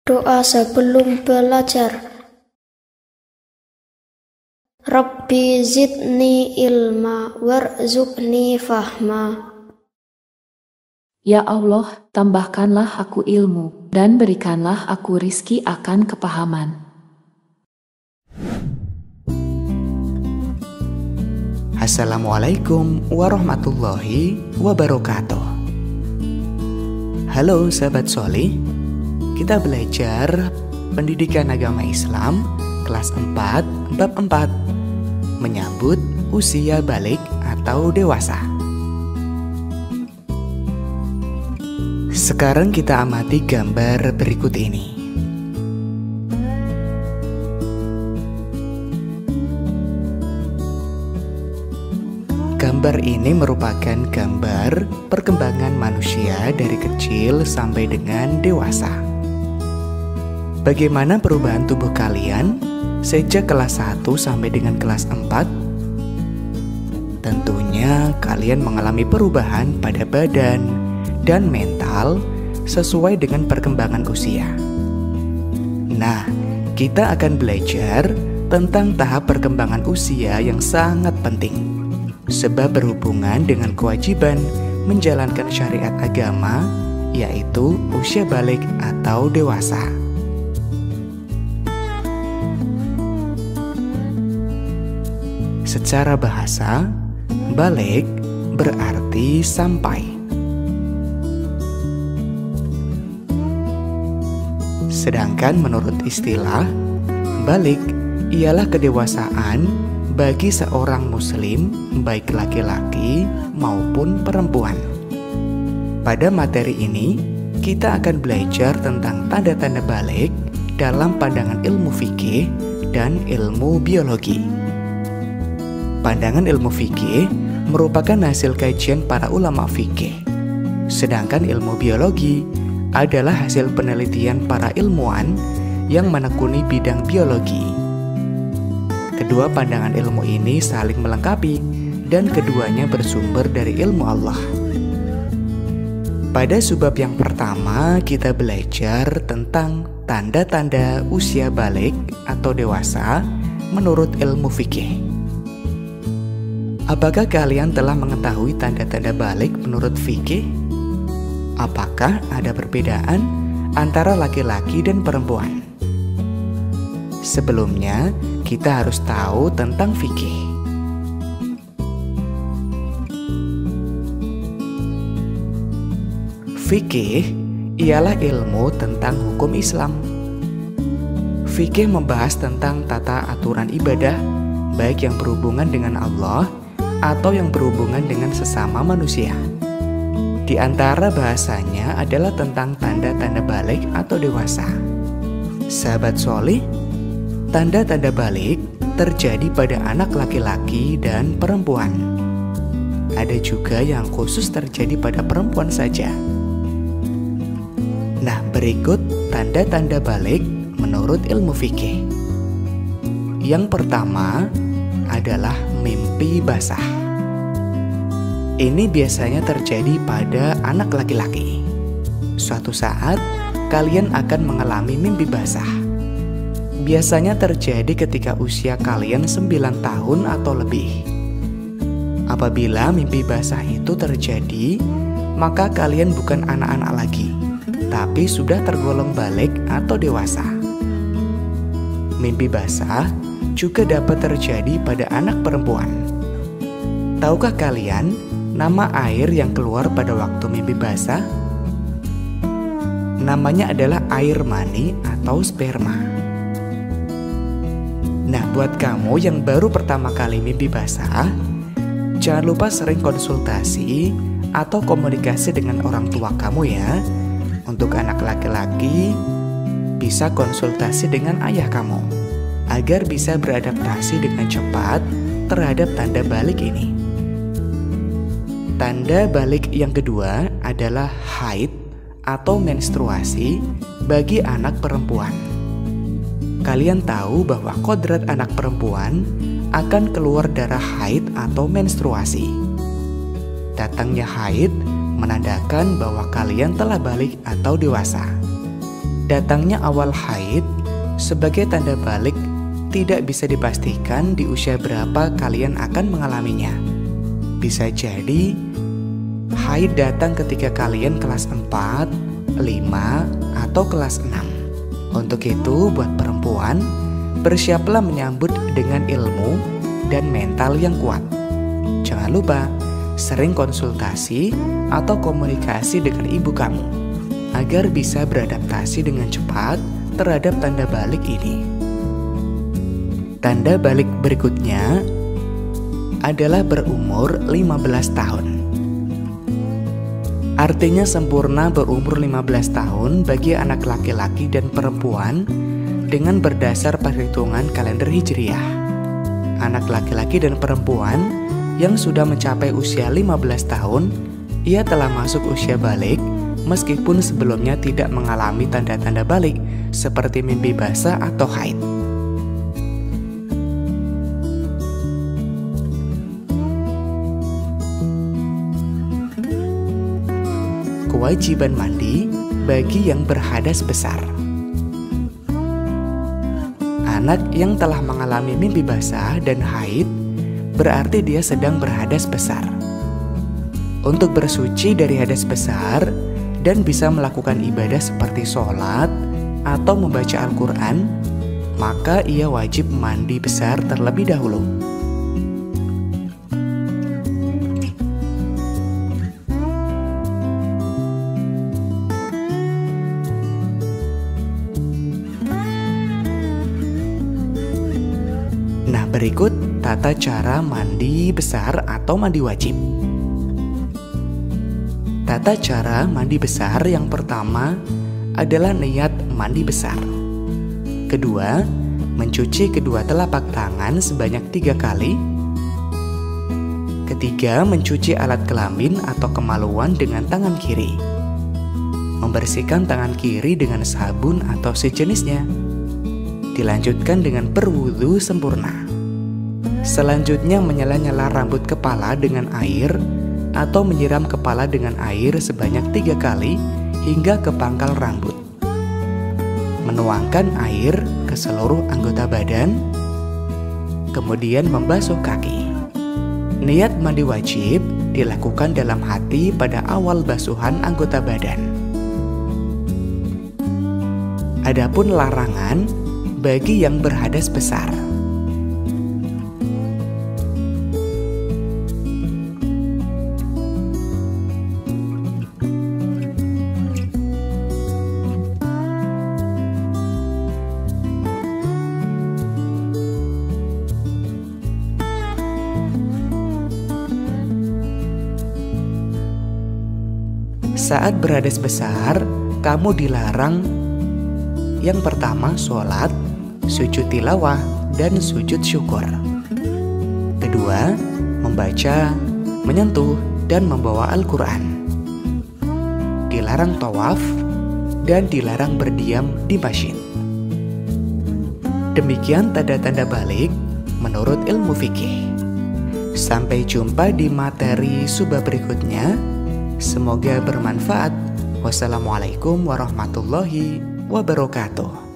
Doa sebelum belajar. Rabbi zidni ilma warzuqni fahma. Ya Allah, tambahkanlah aku ilmu, dan berikanlah aku rizki akan kepahaman. Assalamualaikum warahmatullahi wabarakatuh. Halo sahabat Sholih, kita belajar pendidikan agama Islam kelas 4 bab 4, menyambut usia balik atau dewasa. Sekarang kita amati gambar berikut ini. Gambar ini merupakan gambar perkembangan manusia dari kecil sampai dengan dewasa. Bagaimana perubahan tubuh kalian sejak kelas 1 sampai dengan kelas 4? Tentunya kalian mengalami perubahan pada badan dan mental sesuai dengan perkembangan usia. Nah, kita akan belajar tentang tahap perkembangan usia yang sangat penting, sebab berhubungan dengan kewajiban menjalankan syariat agama, yaitu usia balik atau dewasa. Secara bahasa, balik berarti sampai. Sedangkan menurut istilah, balik ialah kedewasaan bagi seorang muslim, baik laki-laki maupun perempuan. Pada materi ini, kita akan belajar tentang tanda-tanda balik dalam pandangan ilmu fikih dan ilmu biologi. Pandangan ilmu fikih merupakan hasil kajian para ulama fikih, sedangkan ilmu biologi adalah hasil penelitian para ilmuwan yang menekuni bidang biologi. Kedua pandangan ilmu ini saling melengkapi dan keduanya bersumber dari ilmu Allah. Pada subbab yang pertama, kita belajar tentang tanda-tanda usia balik atau dewasa menurut ilmu fikih. Apakah kalian telah mengetahui tanda-tanda balik menurut fikih? Apakah ada perbedaan antara laki-laki dan perempuan? Sebelumnya, kita harus tahu tentang fikih. Fikih ialah ilmu tentang hukum Islam. Fikih membahas tentang tata aturan ibadah, baik yang berhubungan dengan Allah atau yang berhubungan dengan sesama manusia. Di antara bahasanya adalah tentang tanda-tanda balik atau dewasa. Sahabat Sholih, tanda-tanda balik terjadi pada anak laki-laki dan perempuan. Ada juga yang khusus terjadi pada perempuan saja. Nah, berikut tanda-tanda balik menurut ilmu fikih. Yang pertama adalah mimpi basah. Ini biasanya terjadi pada anak laki-laki. Suatu saat, kalian akan mengalami mimpi basah. Biasanya terjadi ketika usia kalian 9 tahun atau lebih. Apabila mimpi basah itu terjadi, maka kalian bukan anak-anak lagi, tapi sudah tergolong balik atau dewasa. Mimpi basah juga dapat terjadi pada anak perempuan. Tahukah kalian nama air yang keluar pada waktu mimpi basah? Namanya adalah air mani atau sperma. Nah, buat kamu yang baru pertama kali mimpi basah, jangan lupa sering konsultasi atau komunikasi dengan orang tua kamu ya. Untuk anak laki-laki, bisa konsultasi dengan ayah kamu agar bisa beradaptasi dengan cepat terhadap tanda balik ini. Tanda balik yang kedua adalah haid atau menstruasi bagi anak perempuan. Kalian tahu bahwa kodrat anak perempuan akan keluar darah haid atau menstruasi. Datangnya haid menandakan bahwa kalian telah balik atau dewasa. Datangnya awal haid sebagai tanda balik tidak bisa dipastikan di usia berapa kalian akan mengalaminya. Bisa jadi haid datang ketika kalian kelas 4, 5, atau kelas 6. Untuk itu, buat perempuan, bersiaplah menyambut dengan ilmu dan mental yang kuat. Jangan lupa sering konsultasi atau komunikasi dengan ibu kamu agar bisa beradaptasi dengan cepat terhadap tanda balik ini. Tanda balik berikutnya adalah berumur 15 tahun. Artinya sempurna berumur 15 tahun bagi anak laki-laki dan perempuan dengan berdasar perhitungan kalender Hijriah. Anak laki-laki dan perempuan yang sudah mencapai usia 15 tahun, ia telah masuk usia balik meskipun sebelumnya tidak mengalami tanda-tanda balik seperti mimpi basah atau haid. Kewajiban mandi bagi yang berhadas besar. Anak yang telah mengalami mimpi basah dan haid berarti dia sedang berhadas besar. Untuk bersuci dari hadas besar dan bisa melakukan ibadah seperti sholat atau membaca Al-Quran, maka ia wajib mandi besar terlebih dahulu. Nah, berikut tata cara mandi besar atau mandi wajib. Tata cara mandi besar yang pertama adalah niat mandi besar. Kedua, mencuci kedua telapak tangan sebanyak 3 kali. Ketiga, mencuci alat kelamin atau kemaluan dengan tangan kiri. Membersihkan tangan kiri dengan sabun atau sejenisnya. Dilanjutkan dengan berwudu sempurna. Selanjutnya menyela-nyela rambut kepala dengan air atau menyiram kepala dengan air sebanyak 3 kali hingga ke pangkal rambut. Menuangkan air ke seluruh anggota badan, kemudian membasuh kaki. Niat mandi wajib dilakukan dalam hati pada awal basuhan anggota badan. Adapun larangan bagi yang berhadas besar. Saat berhadas besar, kamu dilarang yang pertama sholat, sujud tilawah, dan sujud syukur. Kedua, membaca, menyentuh, dan membawa Al-Quran. Dilarang tawaf, dan dilarang berdiam di masjid. Demikian tanda-tanda balik menurut ilmu fikih. Sampai jumpa di materi subah berikutnya. Semoga bermanfaat. Wassalamualaikum warahmatullahi wabarakatuh.